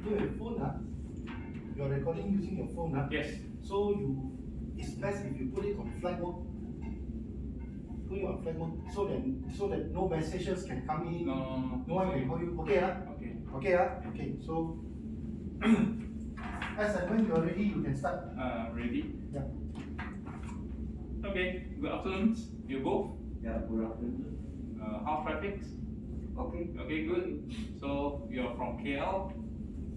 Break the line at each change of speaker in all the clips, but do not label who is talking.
do your phone, you're recording using your phone,
Yes.
so it's best if you put it on flight mode. Put it on flight mode so that no messages can come in.
No
one can call you. Okay, Okay. So as and when you're ready, you can start.
Ready?
Yeah.
Okay. Good afternoon, you both.
Yeah, good afternoon.
How traffic?
Okay.
Okay, good. So you're from KL,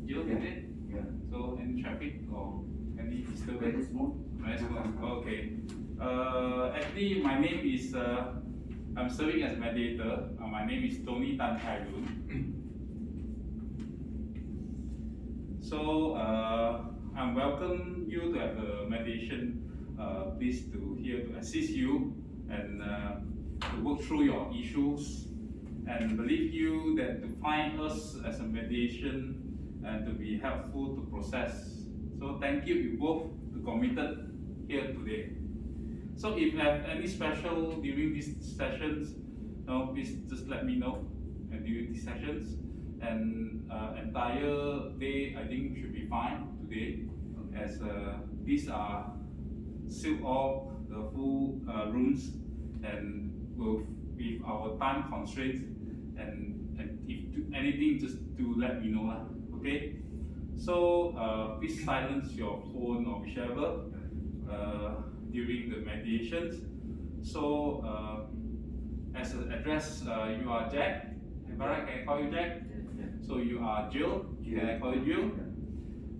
Jill, is it?
Yeah.
So any traffic or any
Very
disturbance?
small.
Very small. Okay. Actually, my name is I'm serving as mediator. My name is Tony Tan. So I welcome you to have a mediation. Please to here to assist you and to work through your issues, and believe you that to find us as a mediation and to be helpful to process. So thank you both to committed here today. So if you have any special during these sessions, please just let me know during these sessions. And entire day I think should be fine today, as these are sealed off the full rooms, and with our time constraints, and if anything just to let me know, okay? So please silence your phone or whichever during the mediations. So as an address, you are Jack. Am I right? Can I call you Jack?
Yeah.
So you are Jill. Can I call you Jill?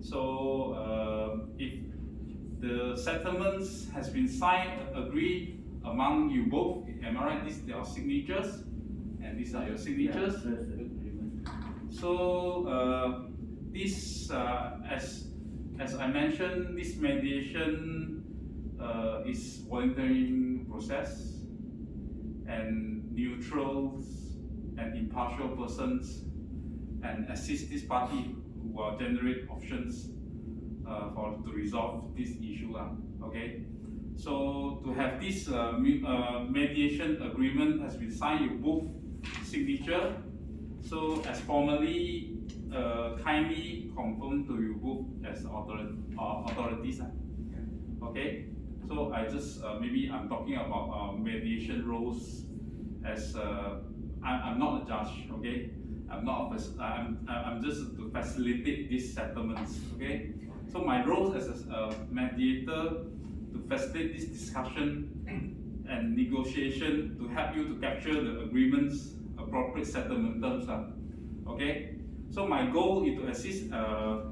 So if the settlements has been signed, agreed among you both, am I right? These are your signatures, and these are your signatures.
Yeah, that's the agreement.
So this, as I mentioned, this mediation is volunteering process, and neutrals and impartial persons and assist this party who will generate options to resolve this issue. Okay. So to have this mediation agreement has been signed, you both signature. So as formally, kindly confirm to you both as authorities. Okay. So I just maybe I'm talking about mediation roles, as I'm not a judge. Okay. I'm just to facilitate these settlements. Okay. So my role as a mediator to facilitate this discussion and negotiation to help you to capture the agreement's appropriate settlement terms. Okay. So my goal is to assist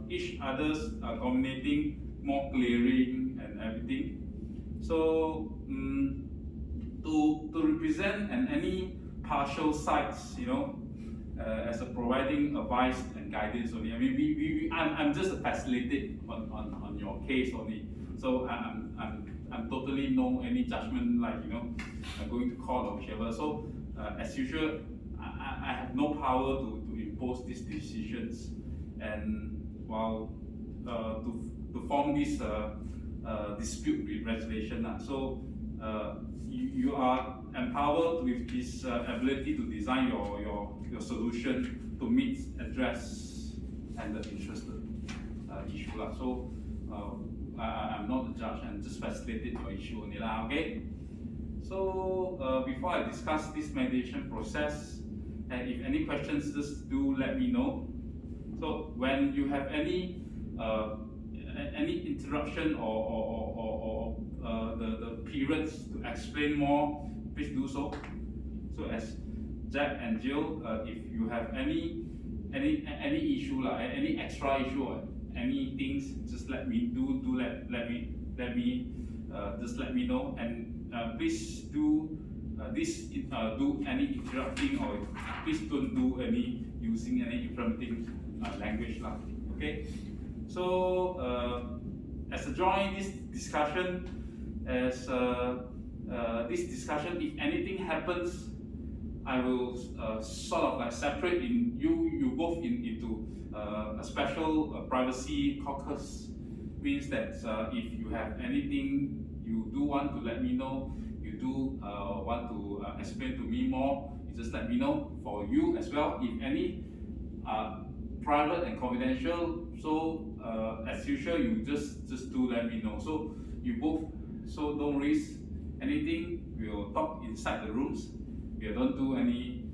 each other's communicating more clearing and everything. So to represent and any partial sides, as a providing advice and guidance only. I mean, I'm just a facilitator on your case only. So I'm totally no any judgment, like going to court or whichever. So as usual, I have no power to impose these decisions, and while to form this dispute resolution. So you are empowered with this ability to design your solution to meet, address, and the interested issue. So I'm not the judge, and just facilitate your issue only. Okay. So before I discuss this mediation process, and if any questions, just do let me know. So when you have any interruption or the periods to explain more, please do so. So as Jack and Jill, if you have any issue, any extra issue or any things, just let me just let me know, and please do do any interrupting, or please don't do any using any interrupting language. Okay. So as a join this discussion, this discussion, if anything happens, I will sort of like separate you both into a special privacy caucus. Means that if you have anything you do want to let me know, you do want to explain to me more, you just let me know. For you as well, if any private and confidential. So as usual, you just do let me know. So you both, so don't risk anything. We will talk inside the rooms. We don't do any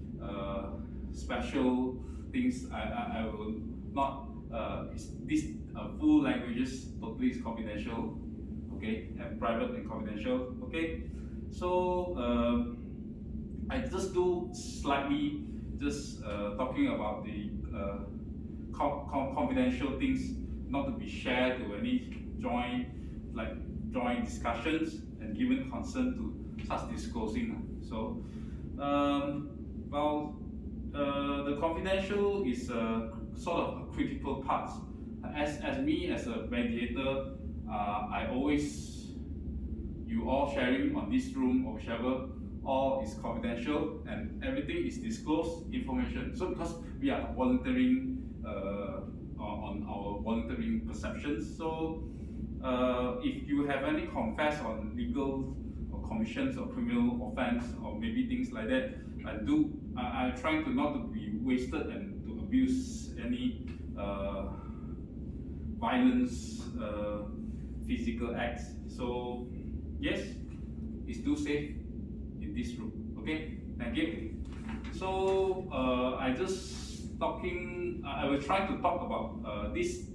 special things. I will not. This full languages totally is confidential. Okay, and private and confidential. Okay, so I just do slightly just talking about the confidential things, not to be shared to any joint discussions and given consent to such disclosing. So the confidential is sort of a critical part. As me as a mediator, I always, you all sharing on this room or whichever, all is confidential and everything is disclosed information. So because we are volunteering on our volunteering perceptions, so if you have any confess on legal or commissions or criminal offense or maybe things like that, I'm trying to not to be wasted and to abuse any violence, physical acts. So yes, it's too safe in this room. Okay, thank you. So I will try to talk about this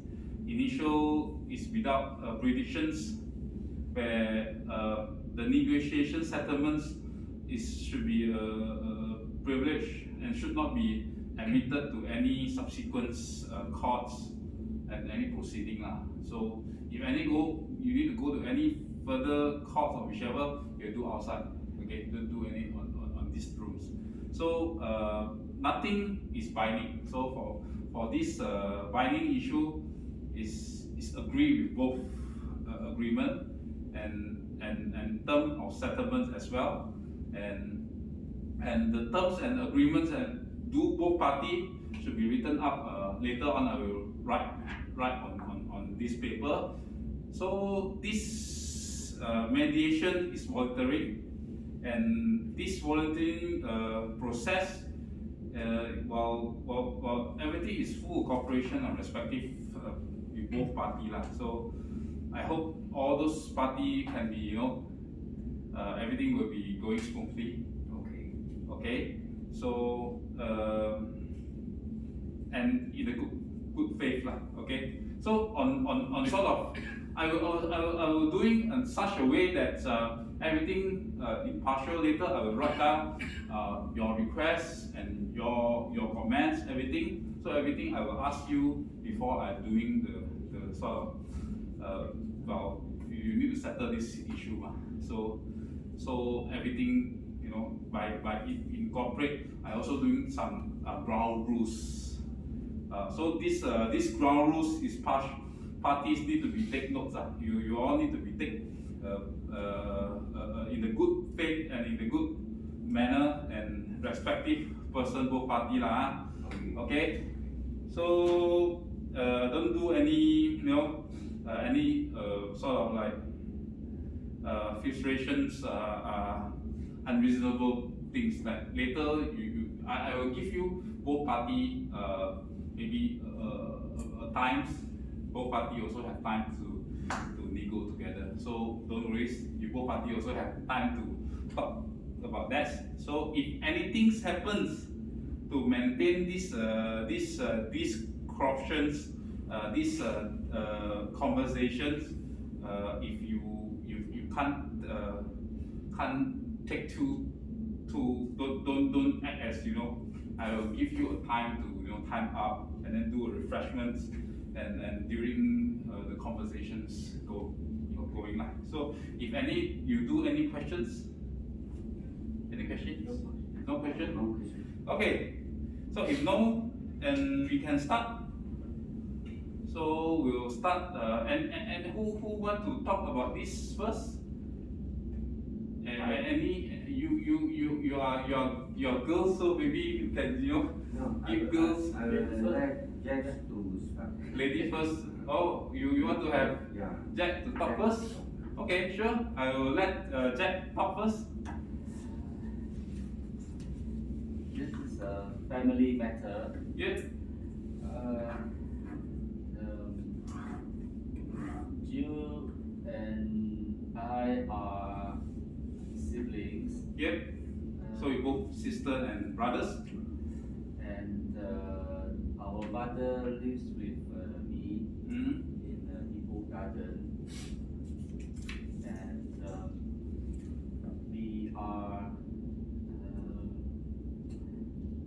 initial is without predictions, where the negotiation settlements should be a privilege and should not be admitted to any subsequent courts and any proceeding. So if you need to go to any further court or whichever, you do outside. Okay, don't do any on these rooms. So nothing is binding. So for this binding issue is agree with both agreement and term of settlements as well, and the terms and agreements and do both party should be written up later on. I will write on this paper. So this mediation is voluntary, and this volunteering process, while everything is full cooperation and respective with both parties. So I hope all those parties can be, everything will be going smoothly. Okay. So and in a good faith, okay. So on sort of, I will doing in such a way that everything impartial. Later I will write down your requests and your comments, everything. So everything I will ask you before I'm doing the sort of you need to settle this issue. So everything, by incorporate, I also doing some ground rules. So this ground rules is parties need to be take notes. You all need to be take in the good faith and in the good manner and respective person both party Okay. So don't do any any sort of like frustrations, unreasonable things. Like later I will give you both party maybe times. Both party also have time to nego together. So don't worry, you both party also have time to talk about that. So if anything happens to maintain this corruptions, these conversations, if you can't take don't act as I will give you a time to time up and then do a refreshments and during the conversations going. So if you do any questions? Any questions? No question?
No question.
Okay. So if no, then we can start. So we'll start. And who want to talk about this first? Any you are girls, so maybe you can give girls.
I will let Jack to start.
Lady first. Oh, you want to have Jack to talk first? Okay, sure. I will let Jack talk first.
This is a family matter.
Yes.
mother lives with me in Ipoh Garden, and we are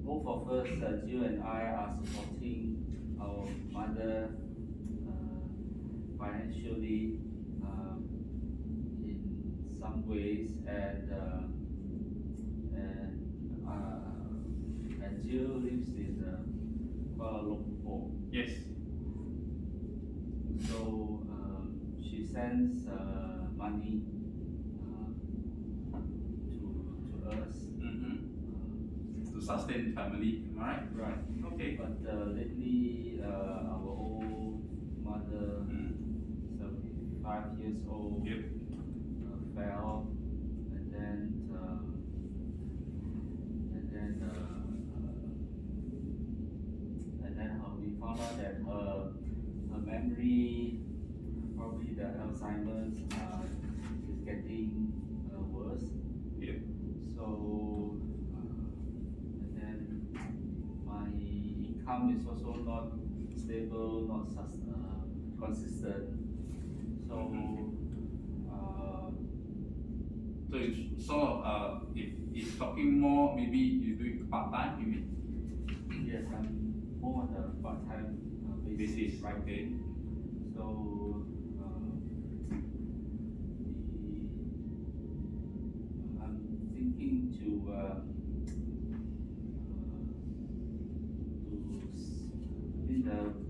both of us, Jill and I, are supporting our mother financially in some ways, and Jill lives in Kuala Lumpur.
Yes.
So she sends money to us.
To sustain family, am I right?
Right.
Okay.
But lately, our old mother, 75 years old,
Yep.
fell, and then we found out that her memory, probably the Alzheimer's, is getting worse.
Yep.
So and then my income is also not stable, not consistent. So
So it's sort of if talking more, maybe you do it part time, you mean?
yes, I'm more on a part-time basis.
Right. Okay.
So I'm thinking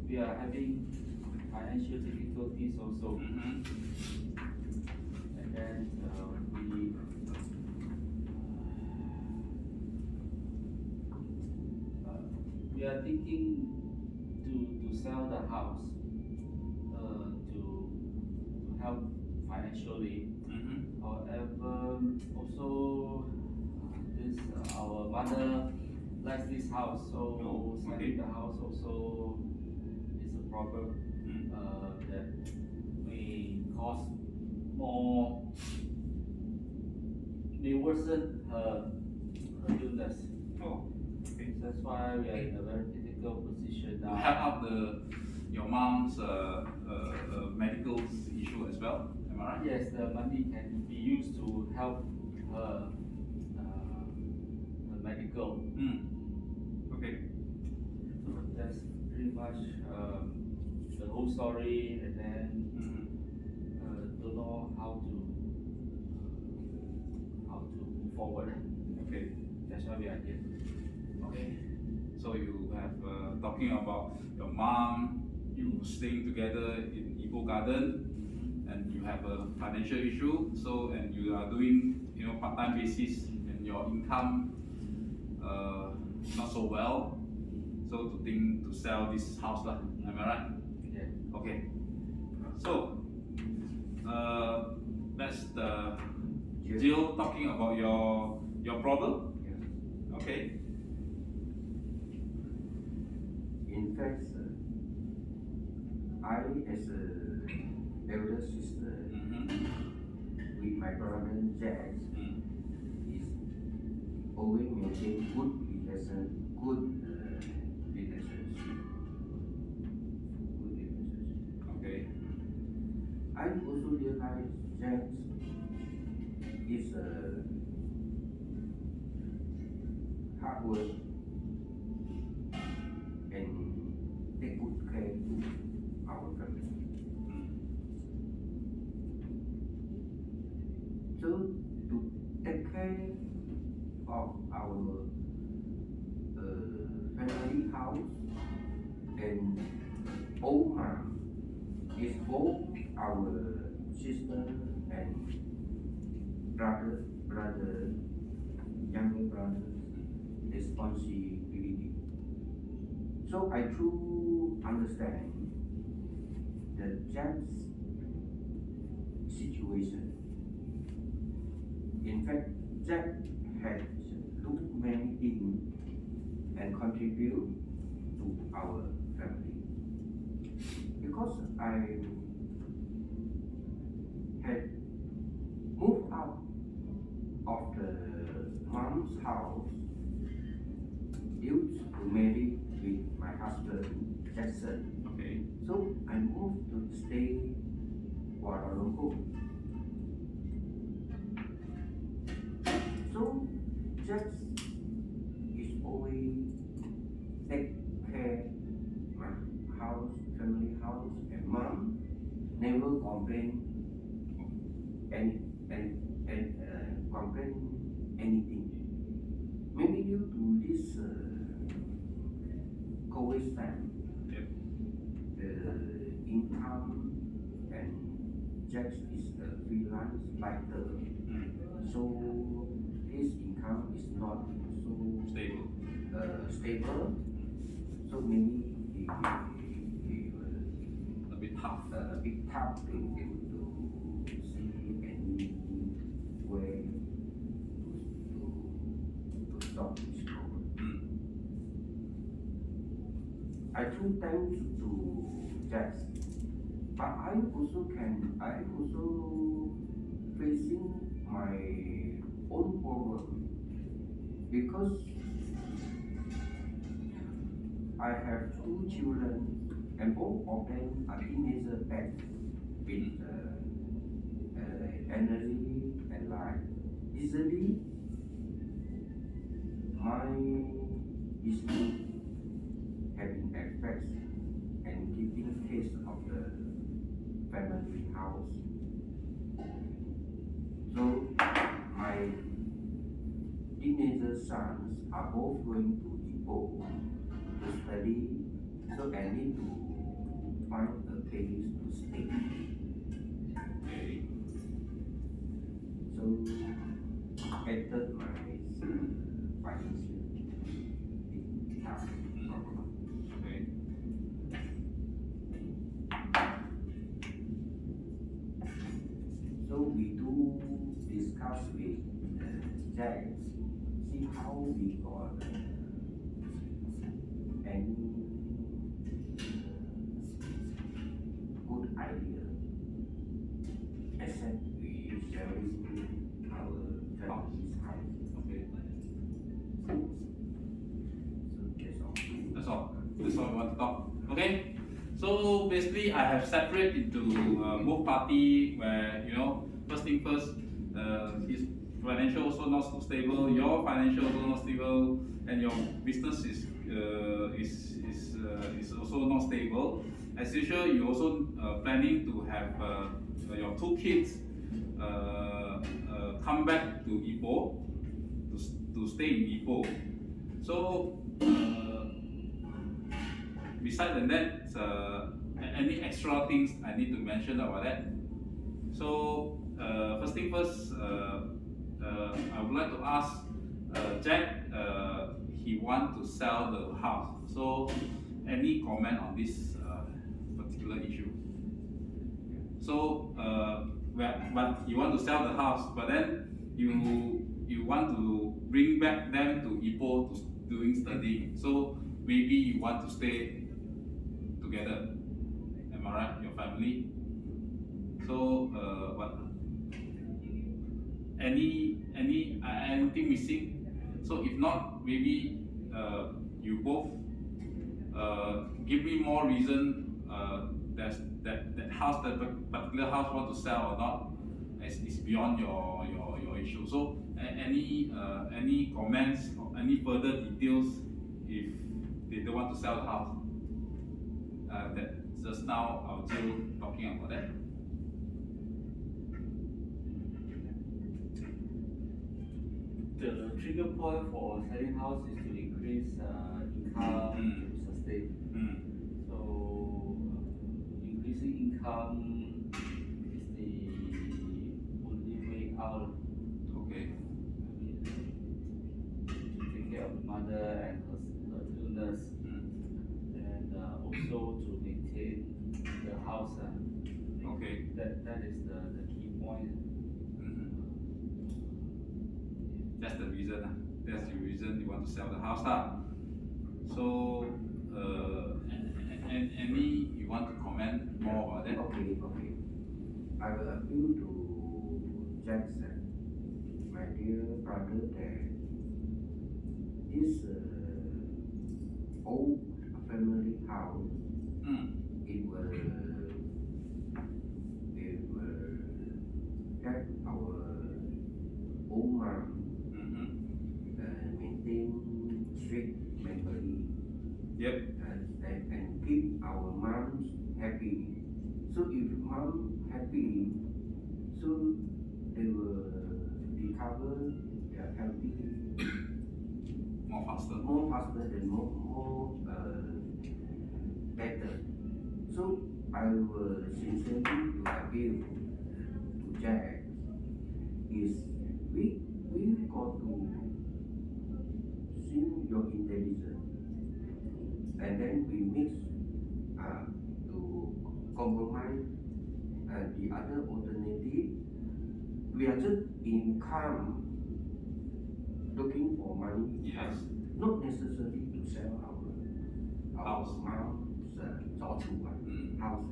we are having financial difficulties also, and then we are thinking to sell the house to help financially. However, also this our mother likes this house, so selling the house also is a problem that may cause more, may worsen her illness.
Oh, okay.
That's why we are in a very difficult position
To
now.
help out your mom's medical issue as well, am I right?
Yes, the money can be used to help her medical.
Okay.
So that's pretty much the whole story, and then don't know how to move forward.
Okay.
That's why we are here.
Okay. So you have talking about your mom, you staying together in Ipoh Garden, and you have a financial issue. So and you are doing part-time basis, and your income not so well. So to think to sell this house lah, am I right?
Yeah.
Okay. So that's the Jill talking about your problem.
Yeah.
Okay.
In fact, I as a elder sister with my brother Jack is always maintain good relationship.
Okay.
I also realize Jack is hard work and take good care to our family. So to take care of our family house and old mom is both our sister and younger brother's responsibility. So I truly understand the Jack's situation. In fact, Jack had do many things and contribute to our family. Because I had moved out of the mom's house, used to marry with my husband Jackson.
Okay.
So I moved to stay Kuala Lumpur. So Jack is always take care my house, family house, and mom never complain and complain anything. Maybe due to this COVID time,
Yep.
the income and Jack is a freelance writer, so his income is not so
Stable.
stable. So maybe he will
A bit tough.
a bit tough to see any way to stop this problem. I do thanks to Jack, but I also facing my own problem because I have 2 children and both of them are teenager back with energy and life. Easily, my business having effects and keeping case of the family house. So my teenager sons are both going to Ipoh to study, so I need to find a place to stay.
Okay.
So entered my financial problem.
Okay.
So we do discuss with Jack, see how we got any good idea, except we sharing our family's house.
Okay.
So that's all.
That's all we want to talk. Okay. So basically, I have separated into both party where first thing first, his financial also not so stable, your financial also not stable, and your business is also not stable. As usual, you also planning to have your 2 kids come back to Ipoh to stay in Ipoh. So besides that, any extra things I need to mention about that? So first thing first, I would like to ask Jack. He want to sell the house. So any comment on this particular issue? So but you want to sell the house, but then you want to bring back them to Ipoh to doing studying. So maybe you want to stay together. Am I right? Your family. So what? Anything missing? So if not, maybe you both give me more reason that house, that particular house want to sell or not is beyond your issue. So any comments or any further details if they don't want to sell the house? That just now I was still talking about that.
The trigger point for selling house is to increase income to sustain. So increasing income is the only way out.
Okay.
To take care of the mother and her illness, and also to maintain the house.
Okay.
That is the key point.
That's the reason. That's the reason you want to sell the house. So, any you want to comment more about that?
Okay. I will appeal to Jackson, my dear brother, that this old family house happy. So if mom happy, so they will recover their healthy
more faster.
and more better. So I will sincerely to appeal to Jack is we got to see your intelligence and then we mix to compromise the other alternative. We are just income looking for money.
Yes.
Not necessarily to sell our
House.
mom's house.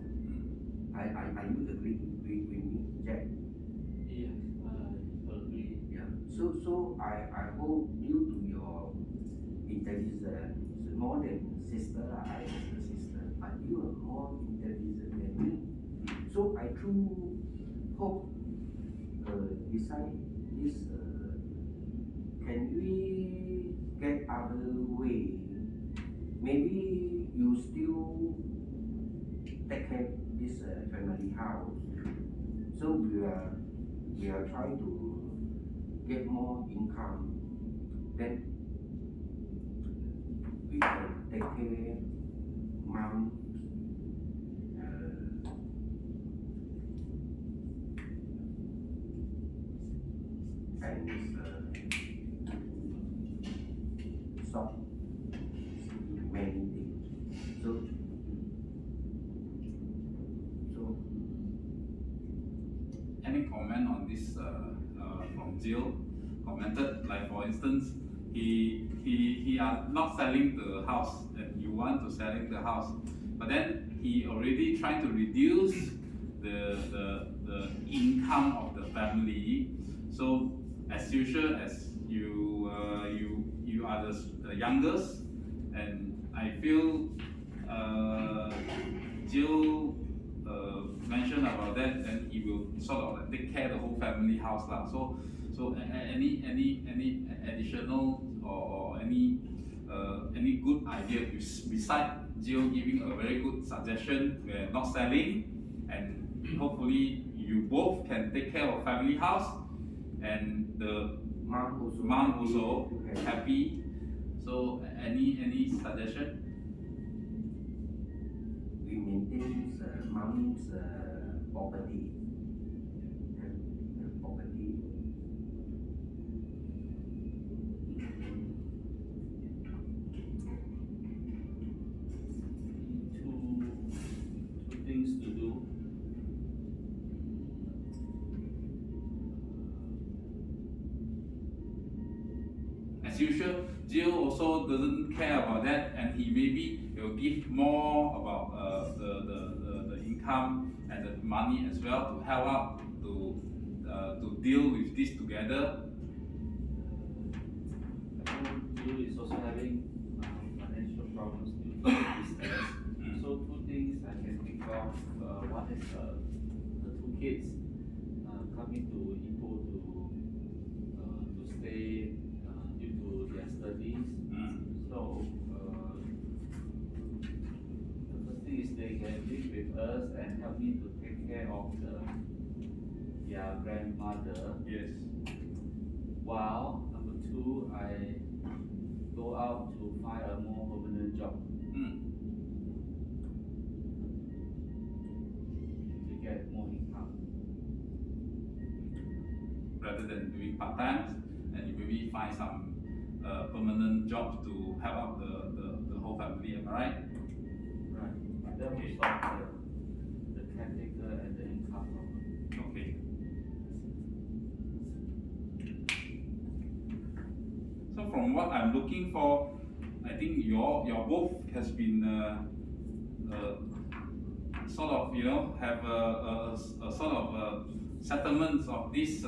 I you agree with me, Jack?
Yes, I agree.
Yeah. So I hope due to your intelligence, more than sister, I am the sister, but you are more intelligent than me. So I truly hope beside this, can we get other way? Maybe you still take care this family house. So we are trying to get more income. Then we can take care mom. And stop many things. So
Any comment on this from Jill? Commented, like for instance, he are not selling the house and you want to selling the house, but then he already trying to reduce the income of the family. So as usual, as you are the youngest, and I feel Jill mentioned about that, and he will sort of like take care of the whole family house lah. So any additional or any good idea beside Jill giving a very good suggestion, we're not selling, and hopefully you both can take care of family house, and the mom also happy. So any suggestion?
we maintain mom's property.
Two things to do.
As usual, Jill also doesn't care about that, and he maybe will give more about the income and the money as well to help out to deal with this together.
I think Jill is also having financial problems due to business. So two things I can think of. One is the two kids coming to Ipoh to stay due to their studies. So the first thing is they can live with us and help me to take care of their grandmother.
Yes.
While number two, I go out to find a more permanent job to get more income.
Rather than doing part time, and you maybe find some permanent job to help out the whole family. Am I right?
Right. That will solve the caretaker and the income problem.
Okay. So from what I'm looking for, I think your both has been sort of have a sort of settlements of this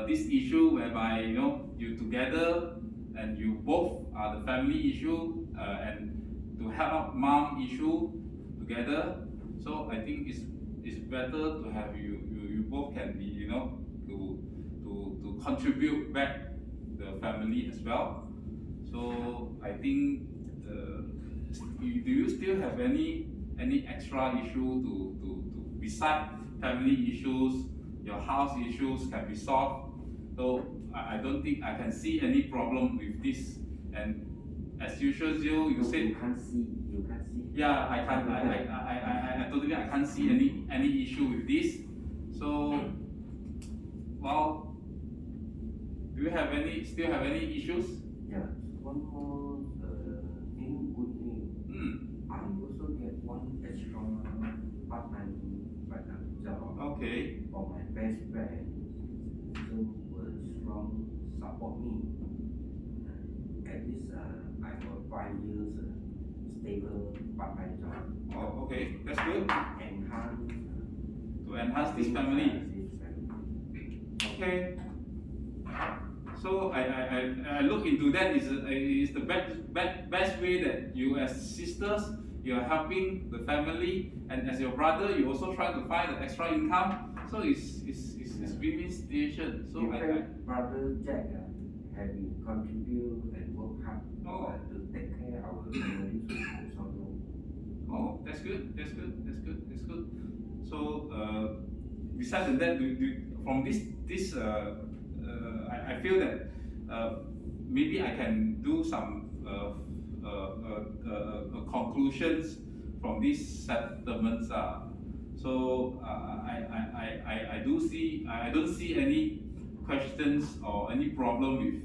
this issue whereby you together and you both are the family issue and to help out mom issue together. So I think it's better to have you both can be to contribute back the family as well. So I think do you still have any any extra issue to beside family issues, your house issues can be solved. So I don't think I can see any problem with this. And as usual, you said
you can't see.
yeah, I can't. I totally I can't see any issue with this. So, well, do you have still have any issues?
Yeah, one more good news. I also get one extra part-time job.
Okay.
For my best friend, so will strong support me. At least I got 5 years stable part-time job.
Oh, okay, that's good.
Enhance
To enhance this family. Okay. So I look into that is the best way that you as sisters you are helping the family, and as your brother you also try to find the extra income. So it's win-win situation. So
brother Jack have been contribute and work hard to take care of our family.
Oh, that's good. So besides that, from this I feel that maybe I can do some conclusions from these settlements. So I don't see any questions or any problem with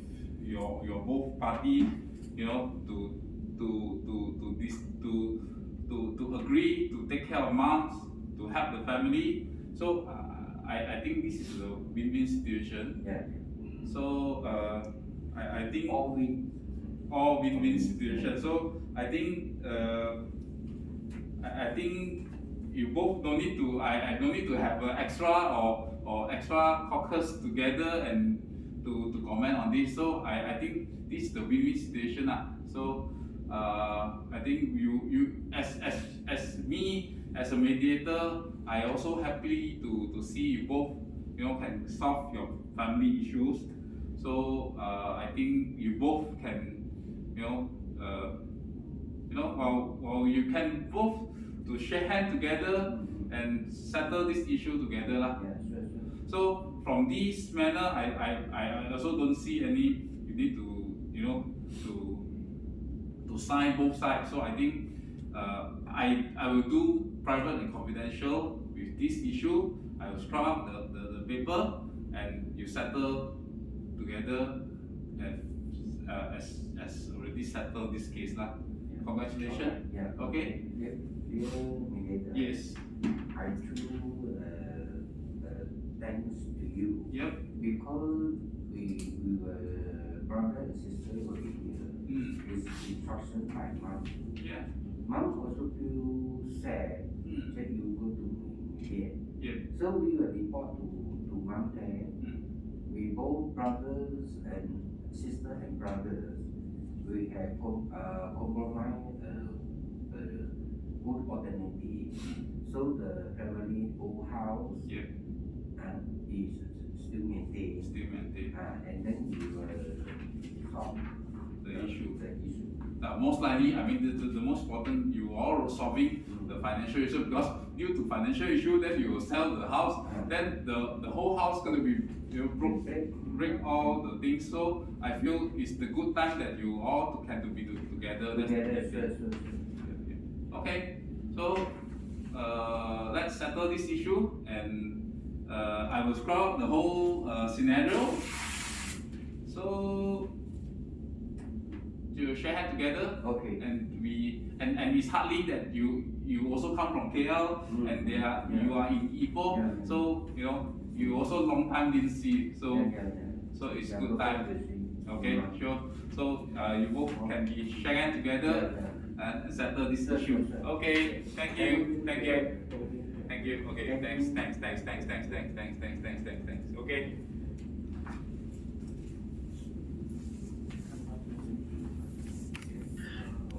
your both party, you know, to agree to take care of moms, to help the family. So I think this is a win-win situation.
Yeah.
So I think
all
win-win situation. So I think I think you both don't need to. I don't need to have an extra or extra caucus together and to comment on this. So I think this is the win-win situation. So I think you as me as a mediator, I also happy to see you both, you know, can solve your family issues. So I think you both can, you know, while you can both to share hand together and settle this issue together lah.
Yeah, sure.
So from this manner, I also don't see any you need to, you know, to sign both sides. So I think I will do private and confidential with this issue. I will scrub up the paper and you settle together and as already settled this case lah.
Yeah.
Congratulations.
Yeah.
Okay.
Dear mediator.
Yes.
I do thanks to you.
Yep.
Because we were brother and sister working here. It's instruction by mom.
Yeah.
Mom also feel sad that you go to mediate.
Yep.
So we will report to mom there. We both brothers and sister and brothers. We have compromised good alternative. So the family old house
Yep.
is still maintained.
Still maintain
And then we will solve
the issue.
The issue.
Most likely, I mean, the most important, you are solving the financial issue, because due to financial issue, then you will sell the house, then the whole house going to be, you know, break all the things. So I feel it's the good time that you all can to be together. That's
Sure.
Okay, so let's settle this issue, and I will scrub up the whole scenario. So you share hand together.
Okay.
And it's hardly that you also come from KL and you are in Ipoh.
Yeah.
So you know you also long time didn't see. So so it's
Yeah,
good time. Okay, sure. So you both can be share hand together and settle this issue.
Sure.
Okay, thank you. Okay, thanks. Okay.